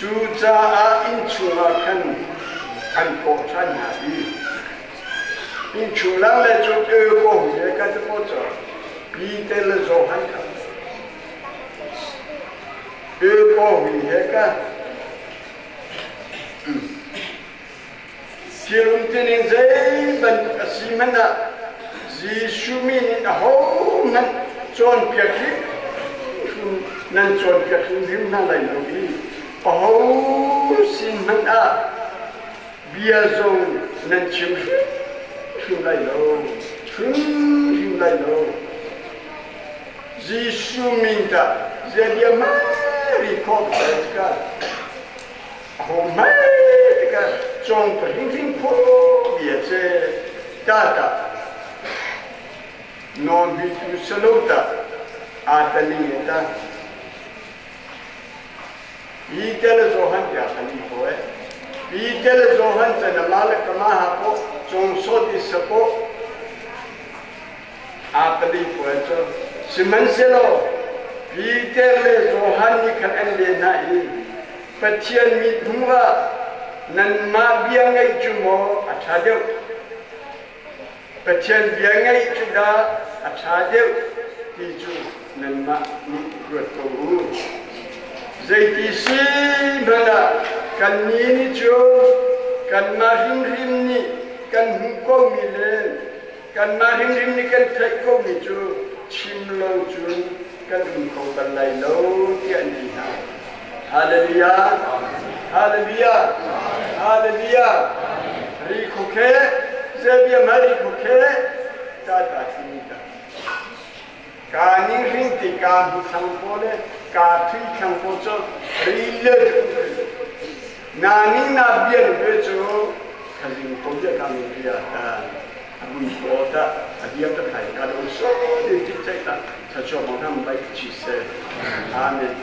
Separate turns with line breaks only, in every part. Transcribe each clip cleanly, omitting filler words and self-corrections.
chú cha à in chung à khăn cổ cha nhà đi in chung lăng là chú ơ cổ về cái chỗ cho bị thế là do hắn cả ơ cổ về cái khi lúc tiên nên dây bên cái gì mà na Giêsu mình hầu mình chọn cái gì nên chọn cái gì nhưng nay lại nói đi hầu xin mình bia dùng nên chịu lại đâu chịu lại đâu Giêsu mình ta giờ dia mari có cái hầu mari cái trong cái hình phố bia chế ta non vitu saluta atalingeta itela zohan ya khali hoye itela zohan chana malak kama hapo chongso di sapo atali hoye cho simanselo itela zohan ni khan na i pathian mi dhunga nan ma biangai chumo athadeu pathian biangai chuda athadeu ti chu nan ma ni ruto zaiti si bana kan ni chu kan ma rim ni kan hu ko mi le kan ma rim ni kan thai ko mi chu chim lo chun kan hu ko ban lai lo ti an di ha hallelujah hallelujah hallelujah ri ko ke Sebia mari kuke tata sinita. Kaning rinti kahu sangpole kathi sangpocho rile kuke. Nani nabian becho kaling koja kami biata. Abu kota adia ta kai kalau so di cita sajo monam baik cise. Amin.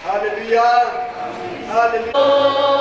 Hallelujah. Hallelujah.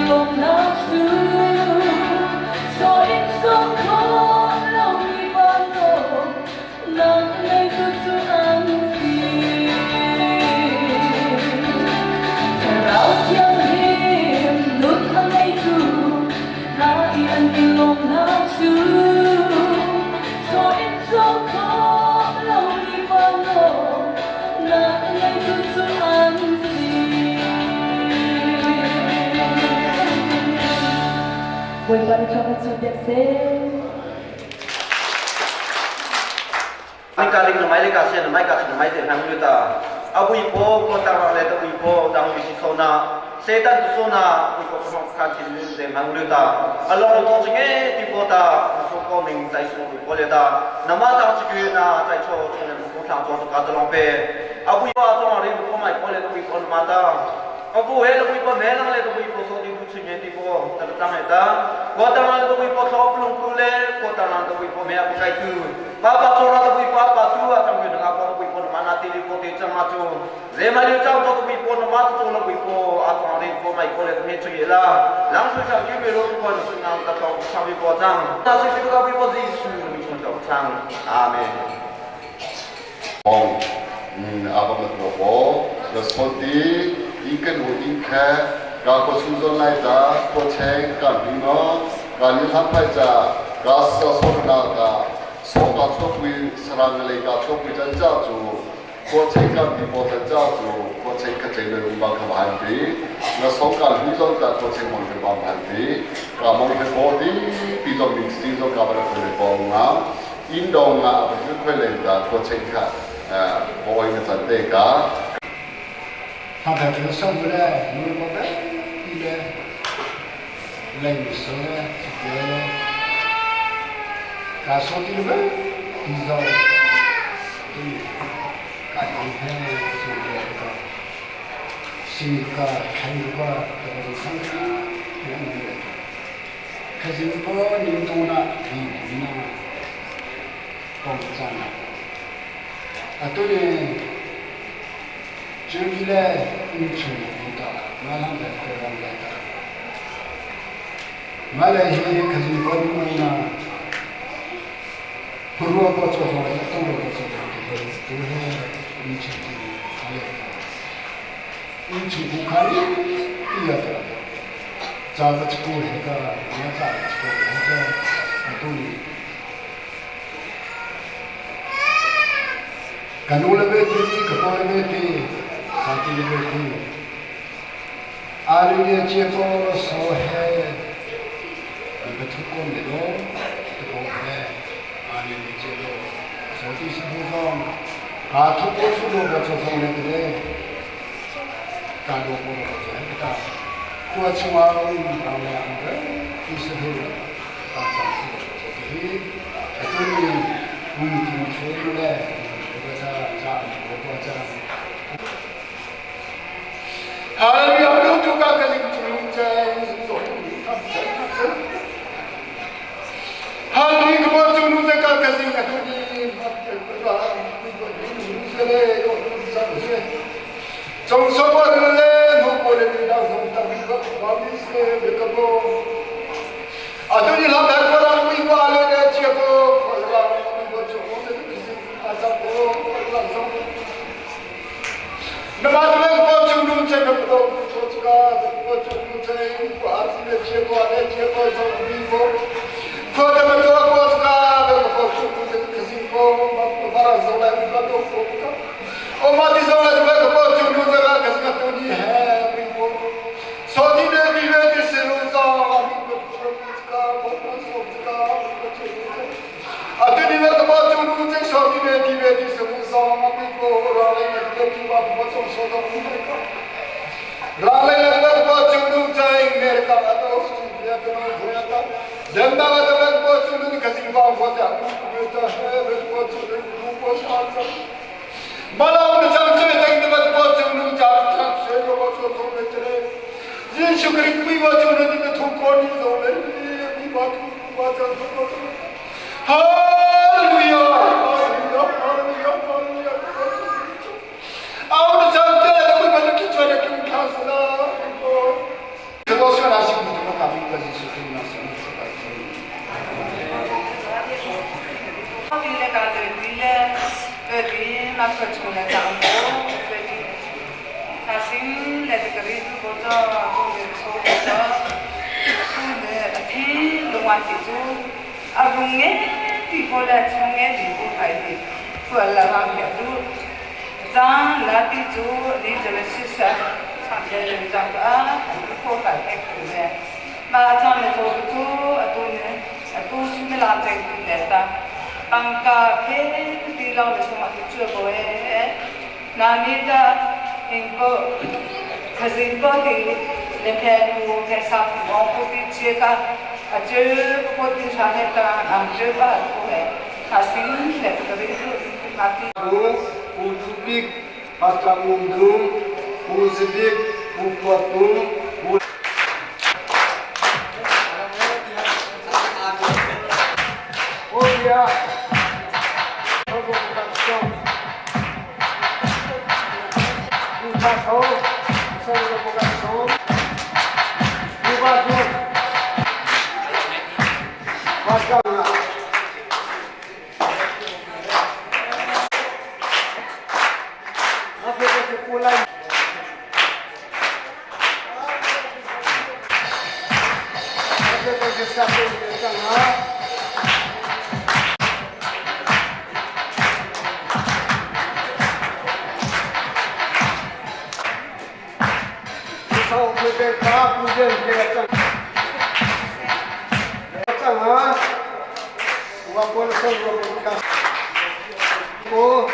lòng nào xưa cho ít giấc mơ lòng đi ban đầu nắng ngày cứ giữ anh phiền rau chiang hiểm nút thang ngày cứ hai anh đi lòng nào xưa cho ít giấc mơ lòng đi ban đầu nắng ngày cứ giữ anh Buổi ban cho các sự đẹp sẽ
Anh cả linh máy cả xe máy cả máy thì hàng người ta abu ipo ko ta ra le ta ipo dang bi so na setan tu so na ipo ko ka tin de hàng người ta alo to jinge ti po ta so ko ning sai so ko le ta nama ta chi na sai cho chen ko thang to ka long pe abu ipo to ri ko mai ko le ko ipo ma ta abu he lo ipo me lang le ko ipo so di bu chi ti po ta ta mai ta ko ta ma le ko ipo so plong ku le ko ta na ko ipo me abu kai tu Papa chora to bui papa tu atang me dengar ko bui pon mana tili ko te chama chu le mali chang to bui pon ma to lo bui po atang ri ko mai ko le me chu yela lang su chang yu me lo ko na sun na ta ko sa bi po chang ta si ti ko bui po ji su mi chon to chang amen
ong abang ko po respondi ikan wo ikha ga ko su zon lai da ko cheng ka bi no ga ni sampai ja ga sa so na ga 소가 초부이 사랑을레가 초부이 전자주 고체가 비보다 자주 고체가 제대로 음악하면 한디 나 소가 후전자 고체 monte 반반디 가몽이 보디 비좀 믹스도 가버려 볼거나 인도나 그퀄렌다 고체가 보이는 상태가
하다가 선물에 물보다 이래 레이스에 특별히 가소들을 이거 이 가정해 주니까 신과 한과 그런 상황이 그래서 뭐 인도나 이나 공짜나 아또는 주일에 인출보다 말한다 그런다 말에 그래서 뭐나 불과 버텨서 했던 걸 버텨서 인천 북한이 뛰어들어 자가 찍고 해가 여자 찍고 해서 또 간올레베티 그폴레베티 사티레베티 아르게 제거 소해 이거 듣고 내도 듣고 해 아니지로 저기 신부성 가토고수로 거쳐서 오늘들의 가도고로 거쳐서 구아치마을 다음에 안돼 기스를 박사수로 거쳐서 애들이 움직임 소리에 그거자 자 먹어자 하나님이 어느 누가 가진 중자의 소리 하나님 그만 좀 누가 가진 그들이 정서관을 내 놓고를 나서다가 마비스에 becabo 아들이 나 백과라고 이거 알아내 지고 거라고 이거 좀 어떻게 하자고 올라서 나만의 버튼 눈체도 버튼가 버튼 눈체 아들의 지고 안에 지고서 미고 그다음에 또 버튼가 버튼 눈체 그거 말아서 내가 또 볼까 엄마한테 전화해서 버튼 눈체가 계속 돈이 해 그리고 서디네 디베트 세로서 아들이네 버튼 눈체 서디네 디베트 세로서 그리고 라레네 디베트 버튼 소도 보니까 라레네 버튼 눈체 메리카 가도 스튜디오에 보였다 된다가 버튼 눈체 가지고 보자 그래서 해 버튼 눈고 샤서 말아오는 장소에 다니는 것 버튼 장소 세고 버튼 소매들에 예수 그리스도 이 버튼 통권이 소매 이 버튼 할렐루야 할렐루야 할렐루야 아우는 장소에 너무 많은 기초에 좀 가서나 그것을 하시고
na ko chune ta mo pe ni ta sin le de kari tu bo cho ko le so bo cho ko le a thi lo wa ti tu a rung nge ti bo la chung nge ti bo ai ti fu la ba ya tu za la ti tu ni je le si sa sa je le za ka ko ka te ku le ma cha le to tu a tu ne a tu si me la te ti le ta angka ke ti lao le so ma ti chu bo e na ni da inko khazin ko ti le ke ku ke sa mo ko ti che ka a je ko ti sa he ta am je ba ko he kasin le ko ri tu ka ti
Uzbek, Pastamundum, Uzbek, Upatum, Olha, provocação, pulsação, provocação, invasão, bacana. Oh,